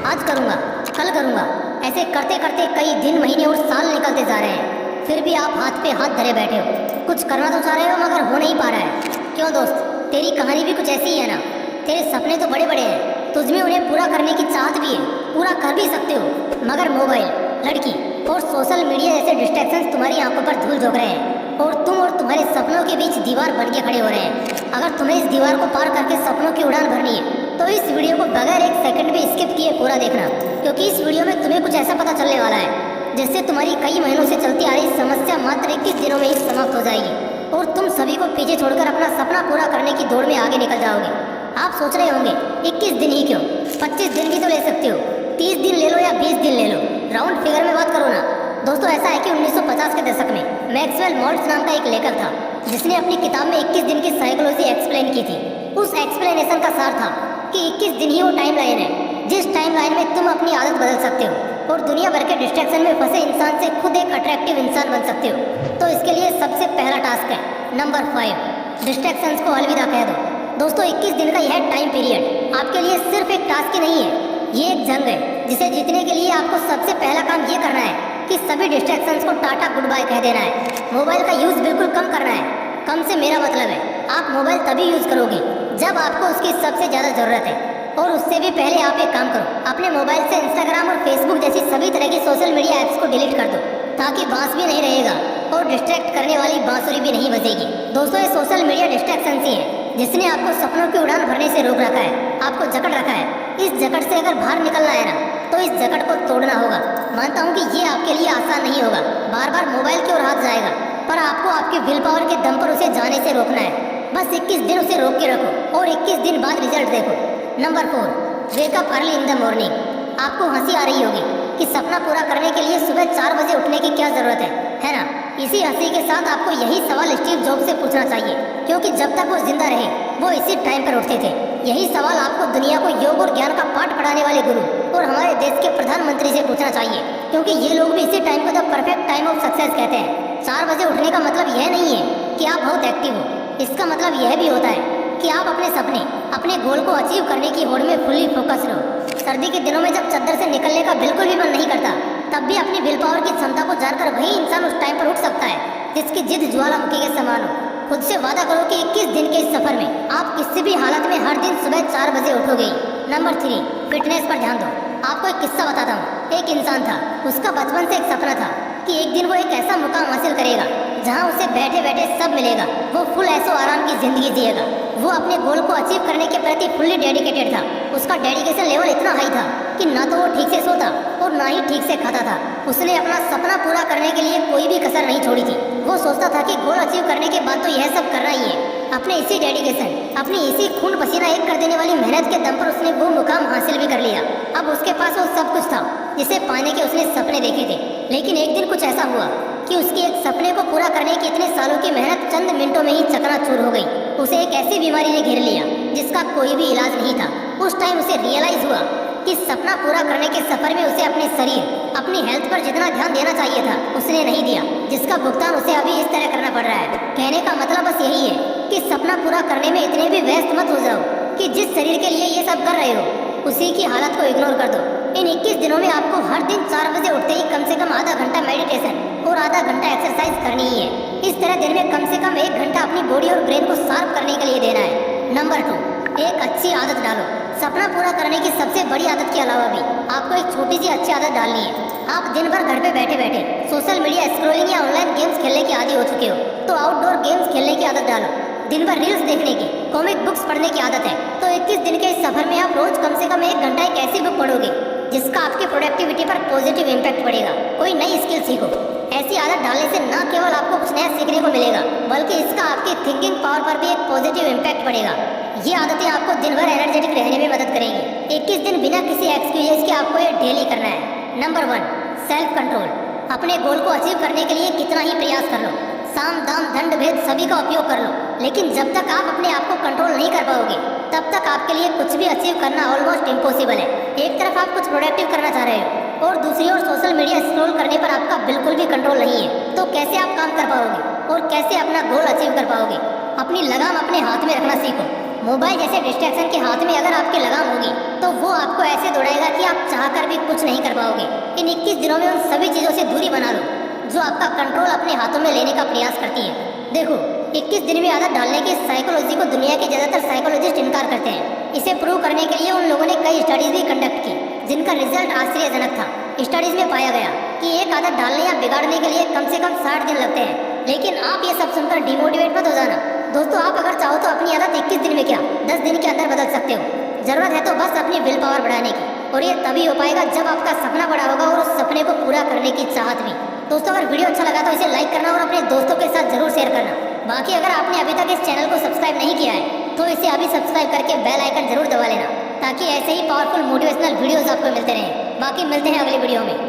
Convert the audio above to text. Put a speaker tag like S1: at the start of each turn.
S1: आज करूँगा, कल करूँगा, ऐसे करते करते कई दिन, महीने और साल निकलते जा रहे हैं। फिर भी आप हाथ पे हाथ धरे बैठे हो। कुछ करना तो चाह रहे हो मगर हो नहीं पा रहा है। क्यों दोस्त, तेरी कहानी भी कुछ ऐसी ही है ना। तेरे सपने तो बड़े बड़े हैं, तुझमें उन्हें पूरा करने की चाहत भी है, पूरा कर भी सकते हो, मगर मोबाइल, लड़की और सोशल मीडिया जैसे डिस्ट्रैक्शंस तुम्हारी आंखों पर धूल झोंक रहे हैं और तुम और तुम्हारे सपनों के बीच दीवार बन के खड़े हो रहे हैं। अगर तुम्हें इस दीवार को पार करके सपनों की उड़ान भरनी है तो इस वीडियो को बगैर एक सेकंड भी स्किप किए पूरा देखना, क्योंकि इस वीडियो में तुम्हें कुछ ऐसा पता चलने वाला है जिससे तुम्हारी कई महीनों से चलती आ रही समस्या मात्र 21 दिनों में ही समाप्त हो जाएगी और तुम सभी को पीछे छोड़कर अपना सपना पूरा करने की दौड़ में आगे निकल जाओगे। आप सोच रहे होंगे 21 दिन ही क्यों, 25 दिन भी तो ले सकते हो, 30 दिन ले लो या 20 दिन ले लो, राउंड फिगर में बात करो ना। दोस्तों, ऐसा है कि 1950 के दशक में मैक्सवेल मॉल्ट्स नाम का एक लेखक था जिसने अपनी किताब में 21 दिन की साइकोलॉजी एक्सप्लेन की थी। उस एक्सप्लेनेशन का सार था कि 21 दिन ही वो टाइम लाइन है जिस टाइम लाइन में तुम अपनी आदत बदल सकते हो और दुनिया भर के डिस्ट्रैक्शन में फंसे इंसान से खुद एक अट्रैक्टिव इंसान बन सकते हो। तो इसके लिए सबसे पहला टास्क है नंबर 5, डिस्ट्रैक्शंस को अलविदा कह दो। दोस्तों, 21 दिन का यह टाइम पीरियड आपके लिए सिर्फ एक टास्क ही नहीं है, ये एक जंग है जिसे जीतने के लिए आपको सबसे पहला काम ये करना है कि सभी डिस्ट्रैक्शंस को टाटा गुड बाय कह देना है। मोबाइल का यूज बिल्कुल कम करना है। कम से मेरा मतलब है आप मोबाइल तभी यूज करोगे जब आपको उसकी सबसे ज्यादा जरूरत है, और उससे भी पहले आप एक काम करो, अपने मोबाइल से इंस्टाग्राम और फेसबुक जैसी सभी तरह की सोशल मीडिया ऐप्स को डिलीट कर दो, ताकि बांस भी नहीं रहेगा और डिस्ट्रैक्ट करने वाली बांसुरी भी नहीं बजेगी। दोस्तों, ये सोशल मीडिया डिस्ट्रैक्शन ही है जिसने आपको सपनों की उड़ान भरने से रोक रखा है, आपको जकड़ रखा है। इस जकड़ से अगर बाहर निकलना है ना तो इस जकड़ को तोड़ना होगा। मानता हूँ कि ये आपके लिए आसान नहीं होगा, बार बार मोबाइल की ओर हाथ जाएगा, पर आपको आपके विल पावर के दम पर उसे जाने से रोकना है। बस 21 दिन उसे रोक के रखो और 21 दिन बाद रिजल्ट देखो। Number 4, wake up early in the morning. आपको हंसी आ रही होगी कि सपना पूरा करने के लिए सुबह 4 बजे उठने की क्या जरूरत है ना। इसी हंसी के साथ आपको यही सवाल स्टीव जॉब से पूछना चाहिए, क्योंकि जब तक वो जिंदा रहे वो इसी टाइम पर उठते थे। यही सवाल आपको दुनिया को योग और ज्ञान का पाठ पढ़ाने वाले गुरु और हमारे देश के प्रधानमंत्री से पूछना चाहिए, क्योंकि ये लोग भी इसी टाइम को the perfect time of success कहते हैं। 4 बजे उठने का मतलब यह नहीं है कि आप बहुत एक्टिव हो, इसका मतलब यह भी होता है कि आप अपने सपने, अपने गोल को अचीव करने की होड़ में फुल्ली फोकस रहो। सर्दी के दिनों में जब चद्दर से निकलने का बिल्कुल भी मन नहीं करता, तब भी अपनी विल पावर की क्षमता को जानकर वही इंसान उस टाइम पर उठ सकता है जिसकी जिद ज्वालामुखी के समान हो। खुद से वादा करो कि 21 दिन के इस सफर में आप किसी भी हालत में हर दिन सुबह 4 बजे उठोगे। नंबर 3, फिटनेस पर ध्यान दो। आपको एक किस्सा बताता हूँ। एक इंसान था, उसका बचपन से एक सपना था कि एक दिन वो एक ऐसा मुकाम हासिल करेगा जहाँ उसे बैठे बैठे सब मिलेगा। वो फुल ऐसो आराम की जिंदगी जिएगा। वो अपने गोल को अचीव करने के प्रति फुल्ली डेडिकेटेड था। उसका डेडिकेशन लेवल इतना हाई था कि ना तो वो ठीक से सोता और ना ही ठीक से खाता था। उसने अपना सपना पूरा करने के लिए कोई भी कसर नहीं छोड़ी थी। वो सोचता था कि गोल अचीव करने के बाद तो यह सब करना ही है। अपने इसी डेडिकेशन, अपनी इसी खून पसीना एक कर देने वाली मेहनत के दम पर उसने वो मुकाम हासिल भी कर लिया। अब उसके पास वो सब कुछ था जिसे पाने के उसने सपने देखे थे। लेकिन एक दिन कुछ ऐसा हुआ कि उसके एक सपने को पूरा करने की इतने सालों की मेहनत चंद मिनटों में ही चकनाचूर हो गई। उसे एक ऐसी बीमारी ने घेर लिया जिसका कोई भी इलाज नहीं था। उस टाइम उसे रियलाइज हुआ कि सपना पूरा करने के सफर में उसे अपने शरीर, अपनी हेल्थ पर जितना ध्यान देना चाहिए था उसने नहीं दिया, जिसका भुगतान उसे अभी इस तरह करना पड़ रहा है। कहने का मतलब बस यही है कि सपना पूरा करने में इतने भी व्यस्त मत हो जाओ कि जिस शरीर के लिए ये सब कर रहे हो उसी की हालत को इग्नोर कर दो। इन 21 दिनों में आपको हर दिन 4 बजे उठते ही कम से कम आधा घंटा मेडिटेशन और आधा घंटा एक्सरसाइज करनी ही है। इस तरह दिन में कम से कम 1 घंटा अपनी बॉडी और ब्रेन को शार्प करने के लिए देना है। नंबर 2, एक अच्छी आदत डालो। सपना पूरा करने की सबसे बड़ी आदत के अलावा भी आपको एक छोटी सी अच्छी आदत डालनी है। आप दिन भर घर पे बैठे बैठे सोशल मीडिया स्क्रॉलिंग या ऑनलाइन गेम्स खेलने के आदी हो चुके हो, तो आउटडोर गेम्स खेलने की आदत डालो। दिन भर रील्स देखने की, कॉमिक बुक्स पढ़ने की आदत है, तो 21 दिन के इस सफर में आप रोज कम से कम 1 घंटा एक ऐसी बुक पढ़ोगे जिसका आपकी प्रोडक्टिविटी पर पॉजिटिव इम्पैक्ट पड़ेगा। कोई नई स्किल सीखो। ऐसी आदत डालने से न केवल आपको कुछ नया सीखने को मिलेगा, बल्कि इसका आपकी थिंकिंग पावर पर भी एक पॉजिटिव इम्पैक्ट पड़ेगा। ये आदतें आपको दिन भर एनर्जेटिक रहने में मदद करेंगी। 21 दिन बिना किसी एक्सक्यूजेस के आपको ये डेली करना है। Number 1, self control. अपने गोल को अचीव करने के लिए कितना ही प्रयास कर लो, साम दाम दंड भेद सभी का उपयोग कर लो, लेकिन जब तक आप अपने आप को कंट्रोल नहीं कर पाओगे तब तक आपके लिए कुछ भी अचीव करना ऑलमोस्ट इम्पॉसिबल है। एक तरफ आप कुछ प्रोडक्टिव करना चाह रहे हो और दूसरी ओर सोशल मीडिया स्क्रॉल करने पर आपका बिल्कुल भी कंट्रोल नहीं है, तो कैसे आप काम कर पाओगे और कैसे अपना गोल अचीव कर पाओगे? अपनी लगाम अपने हाथ में रखना सीखो। मोबाइल जैसे डिस्ट्रैक्शन के हाथ में अगर आपकी लगाम होगी तो वो आपको ऐसे दौड़ाएगा कि आप चाहकर भी कुछ नहीं कर पाओगे। इन 21 दिनों में उन सभी चीजों से दूरी बना लो जो आपका कंट्रोल अपने हाथों में लेने का प्रयास करती है। देखो, 21 दिन में आदत डालने की साइकोलॉजी को दुनिया के ज्यादातर साइकोलॉजिस्ट इनकार करते हैं। इसे प्रूव करने के लिए उन लोगों ने कई स्टडीज भी कंडक्ट की जिनका रिजल्ट आश्चर्यजनक था। स्टडीज में पाया गया कि एक आदत डालने या बिगाड़ने के लिए कम से कम 60 दिन लगते हैं। लेकिन आप ये सब सुनकर डिमोटिवेट मत हो जाना दोस्तों। आप अगर चाहो तो अपनी आदत 21 दिन में क्या 10 दिन के अंदर बदल सकते हो। जरूरत है तो बस अपनी विल पावर बढ़ाने की, और ये तभी हो पाएगा जब आपका सपना बड़ा होगा और उस सपने को पूरा करने की चाहत भी। दोस्तों, अगर वीडियो अच्छा लगा तो इसे लाइक करना और अपने दोस्तों के साथ जरूर शेयर करना। बाकी अगर आपने अभी तक इस चैनल को सब्सक्राइब नहीं किया है तो इसे अभी सब्सक्राइब करके बेल आइकन जरूर दबा लेना ताकि ऐसे ही पावरफुल मोटिवेशनल वीडियोस आपको मिलते रहें। बाकी मिलते हैं अगली वीडियो में।